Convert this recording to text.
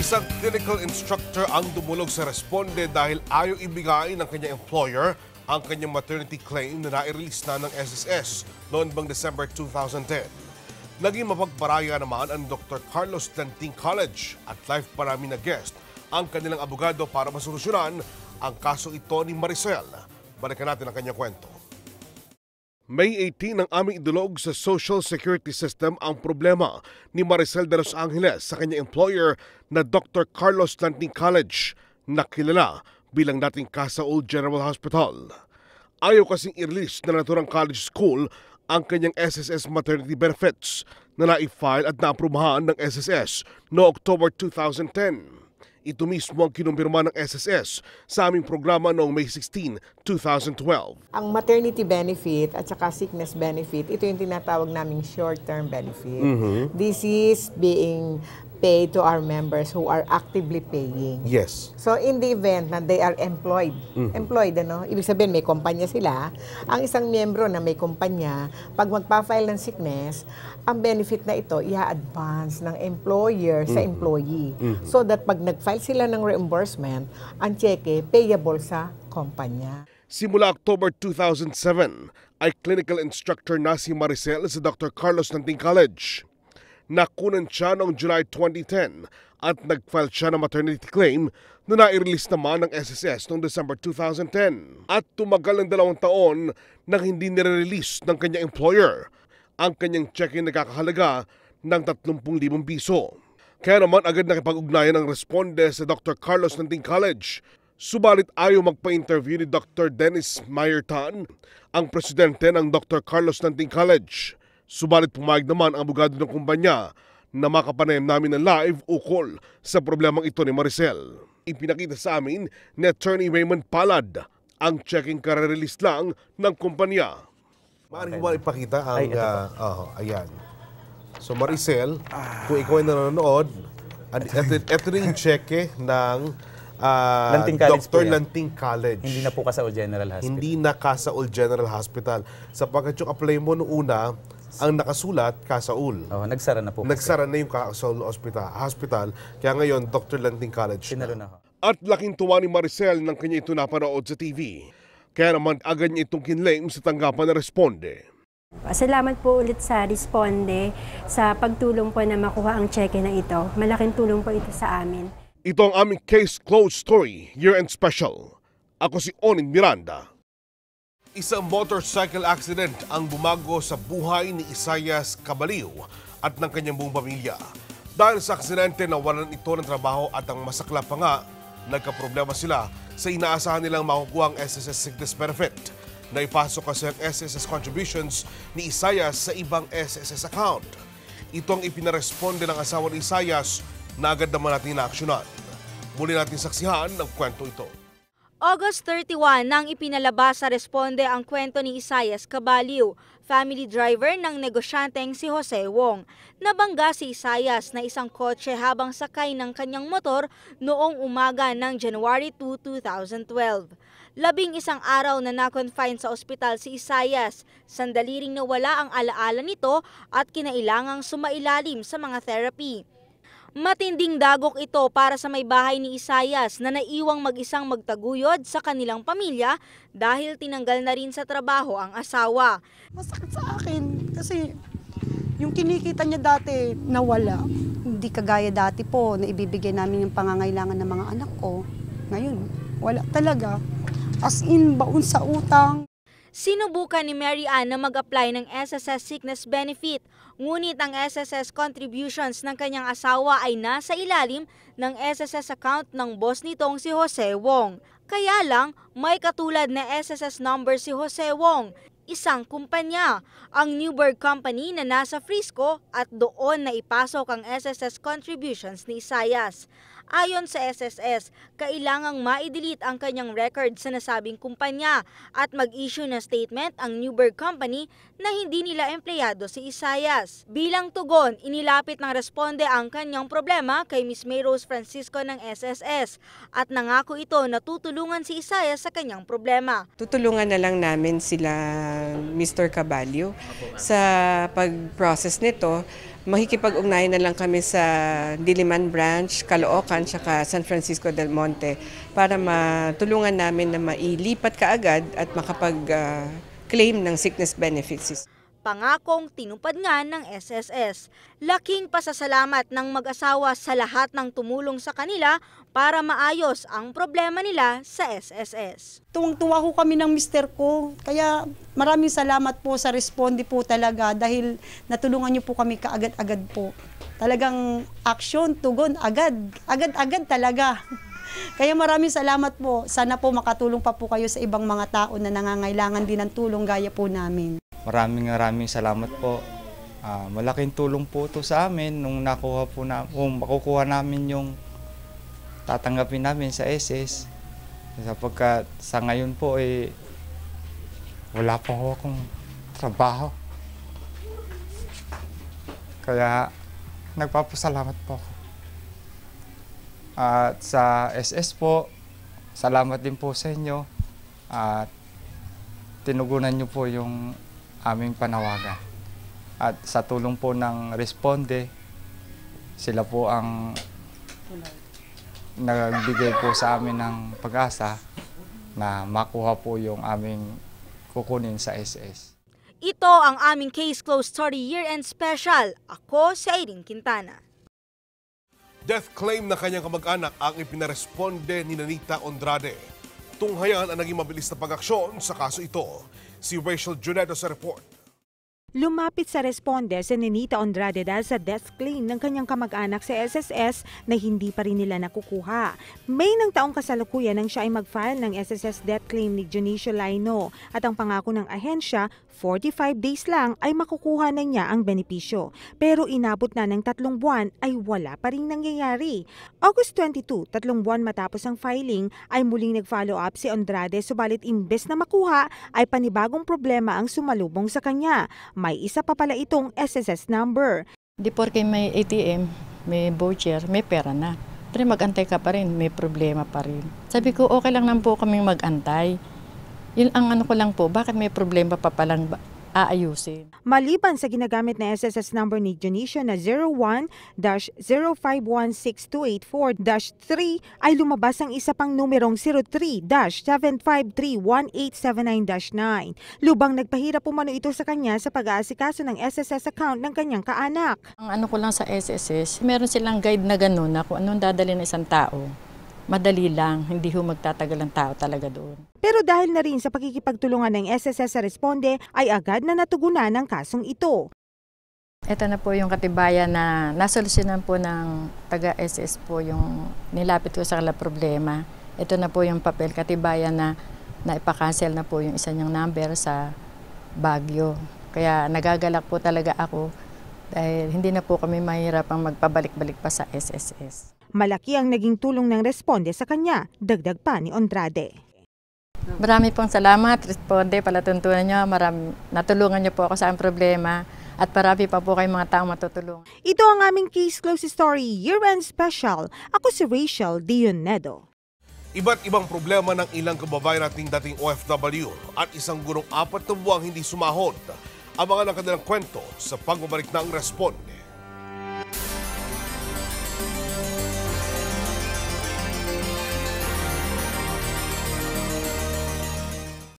Isang clinical instructor ang dumulog sa Responde dahil ayaw ibigay ng kanyang employer ang kanyang maternity claim na nai-release na ng SSS noon bang December 2010. Naging mapagparaya naman ang Dr. Carlos Lanting College at live pa namin na guest ang kanilang abogado para masolusyonan ang kaso ito ni Maricel. Balikan natin ang kanyang kwento. May 18 ang aming idulog sa Social Security System ang problema ni Maricel de Los Angeles sa kanyang employer na Dr. Carlos Lanting College na kilala bilang dating Casaul General Hospital. Ayaw kasing i-release na naturang college school ang kanyang SSS maternity benefits na na-file at naaprubahan ng SSS no October 2010. Ito mismo ang kinumpirma ng SSS sa aming programa noong May 16, 2012. Ang maternity benefit at saka sickness benefit, ito yung tinatawag naming short-term benefit. This is being paid to our members who are actively paying. Yes. So in the event na they are employed, ibig sabihin may kumpanya sila, ang isang miyembro na may kumpanya, pag magpa-file ng sickness, ang benefit na ito i-advance ng employer sa employee. So that pag nag-file sila ng reimbursement, ang cheque payable sa kumpanya. Simula October 2007 ay clinical instructor na si Maricel sa Dr. Carlos Lanting College. Nakunan siya noong July 2010 at nag-file siya ng maternity claim na nai-release naman ng SSS noong December 2010. At tumagal ng 2 taon nang hindi nire-release ng kanyang employer ang kanyang cheque na nakakahalaga ng 30,000 piso. Kaya naman agad nakipag-ugnayan ang Responde sa Dr. Carlos Lanting College. Subalit ayaw magpa-interview ni Dr. Dennis Mayertan, ang presidente ng Dr. Carlos Lanting College. Subalit pumayag naman ang abogado ng kumpanya na makapanayam namin ng live ukol sa problemang ito ni Maricel. Ipinakita sa amin ni Attorney Raymond Palad ang checking kare-release lang ng kumpanya. Maaari mo ipakita ang... ayan. So Maricel, kung ikaw ay nanonood, ito rin yung cheque ng Dr. Lanting College. Hindi na po Casaul General Hospital. Hindi na Casaul General Hospital. Sapagkat yung apply mo noong una, ang nakasulat, Casaul. Nagsara na po. Nagsara na yung Casaul Hospital. Kaya ngayon, Dr. Lanting College Sinalo na. At laking tuwa ni Maricel nang kanya ito napanood sa TV. Kaya naman agad niya itong kinlaim sa tanggapan na Responde. Salamat po ulit sa Responde sa pagtulong po na makuha ang cheque na ito. Malaking tulong po ito sa amin. Ito ang aming Case Closed Story, Year-End Special. Ako si Onin Miranda. Isang motorcycle accident ang bumago sa buhay ni Isaias Cabaliw at ng kanyang buong pamilya. Dahil sa aksidente, nawalan ito ng trabaho at ang masakla pa nga, nagkaproblema sila sa inaasahan nilang makukuha ang SSS Sickness Benefit. Naipasok kasi ang SSS contributions ni Isaias sa ibang SSS account. Ito ang ipinaresponde ng asawa ni Isaias na agad naman natin inaaksyonan. Muli natin saksihan ang kwento ito. August 31 nang ipinalabas sa Responde ang kwento ni Isaias Cabaliw, family driver ng negosyanteng si Jose Wong. Nabangga si Isaias na isang kotse habang sakay ng kanyang motor noong umaga ng January 2, 2012. 11 araw na na-confine sa ospital si Isaias, sandali ring nawala ang alaala nito at kinailangang sumailalim sa mga therapy. Matinding dagok ito para sa may bahay ni Isaias na naiwang mag-isang magtaguyod sa kanilang pamilya dahil tinanggal na rin sa trabaho ang asawa. Masakit sa akin kasi yung kinikita niya dati nawala. Hindi kagaya dati po na ibibigay namin yung pangangailangan ng mga anak ko. Ngayon, wala talaga. As in, baon sa utang. Sinubukan ni Mary Ann na mag-apply ng SSS Sickness Benefit, ngunit ang SSS contributions ng kanyang asawa ay nasa ilalim ng SSS account ng boss nitong si Jose Wong. Kaya lang, may katulad na SSS number si Jose Wong, isang kumpanya, ang Newberg Company na nasa Frisco at doon na ipasok ang SSS contributions ni Isaias. Ayon sa SSS, kailangang ma-delete ang kanyang record sa nasabing kumpanya at mag-issue ng statement ang Newberg Company na hindi nila empleyado si Isaias. Bilang tugon, inilapit ng Responde ang kanyang problema kay Ms. May Rose Francisco ng SSS at nangako ito na tutulungan si Isaias sa kanyang problema. Tutulungan na lang namin sila Mr. Cabaliw sa pag-process nito makikipag-ugnayan na lang kami sa Diliman Branch, Caloocan, saka San Francisco del Monte para matulungan namin na mailipat kaagad at makapag-claim ng sickness benefits. Pangakong tinupad nga ng SSS. Laking pasasalamat ng mag-asawa sa lahat ng tumulong sa kanila para maayos ang problema nila sa SSS. Tuwang-tuwa ho kami ng mister ko. Kaya maraming salamat po sa Responde po talaga dahil natulungan niyo po kami kaagad-agad po. Talagang action, tugon, agad. Agad-agad talaga. Kaya maraming salamat po. Sana po makatulong pa po kayo sa ibang mga tao na nangangailangan din ng tulong gaya po namin. Maraming salamat po. Malaking tulong po ito sa amin nung makukuha namin yung tatanggapin namin sa SS. Sapagkat sa ngayon po wala pa ho akong trabaho. Kaya nagpapasalamat po ako. At sa SS po, salamat din po sa inyo. At tinugunan niyo po yung aming panawagan. At sa tulong po ng Responde, sila po ang nagbigay po sa amin ng pag-asa na makuha po yung aming kukunin sa SS. Ito ang aming Case Closed Story Year-End Special. Ako si Irene Quintana. Death claim na kanyang kamag-anak ang ipinaresponde ni Nanita Andrade. Tunghayan ang naging mabilis na pag-aksyon sa kaso ito. Si Rachel Junedo sa report. Lumapit sa Responde si Nanita Andrade dahil sa death claim ng kanyang kamag-anak sa SSS na hindi pa rin nila nakukuha. May ng taong kasalukuyan nang siya ay mag-file ng SSS death claim ni Junicio Laino at ang pangako ng ahensya, 45 days lang ay makukuha na niya ang benepisyo. Pero inabot na ng 3 buwan ay wala pa rin nangyayari. August 22, 3 buwan matapos ang filing ay muling nag-follow up si Andrade subalit imbes na makuha ay panibagong problema ang sumalubong sa kanya. May isa pa pala itong SSS number. Di porke may ATM, may voucher, may pera na. Pero mag-antay ka pa rin, may problema pa rin. Sabi ko, okay lang po kaming mag-antay. Yun ang ano ko lang po, bakit may problema pa palang aayusin? Maliban sa ginagamit na SSS number ni Junicio na 01-0516284-3 ay lumabas ang isa pang numerong 03-7531879-9. Lubang nagpahirap umano ito sa kanya sa pag-aasikaso ng SSS account ng kanyang kaanak. Ang ano ko lang sa SSS, meron silang guide na gano'n na kung anong dadali ng isang tao. Madali lang, hindi ho magtatagal ang tao talaga doon. Pero dahil na rin sa pakikipagtulungan ng SSS sa Responde, ay agad na natugunan ng kasong ito. Ito na po yung katibayan na nasolusyonan po ng taga-SS po yung nilapit ko sa kanila problema. Ito na po yung papel katibayan na naipakancel na po yung isa niyang number sa Baguio. Kaya nagagalak po talaga ako dahil hindi na po kami mahirapang magpabalik-balik pa sa SSS. Malaki ang naging tulong ng Responde sa kanya, dagdag pa ni Andrade. Marami pong salamat, Responde, palatuntunan niyo. Natulungan niyo po ako sa aming problema at marami pa po kayong mga taong matutulungan. Ito ang aming Case Closed Story Year-End Special. Ako si Rachel Dionedo. Iba't ibang problema ng ilang kababayan nating dating OFW at isang gurong 4 na buwang hindi sumahod. Abangan ang kanilang kwento sa pagbabalik ng Responde.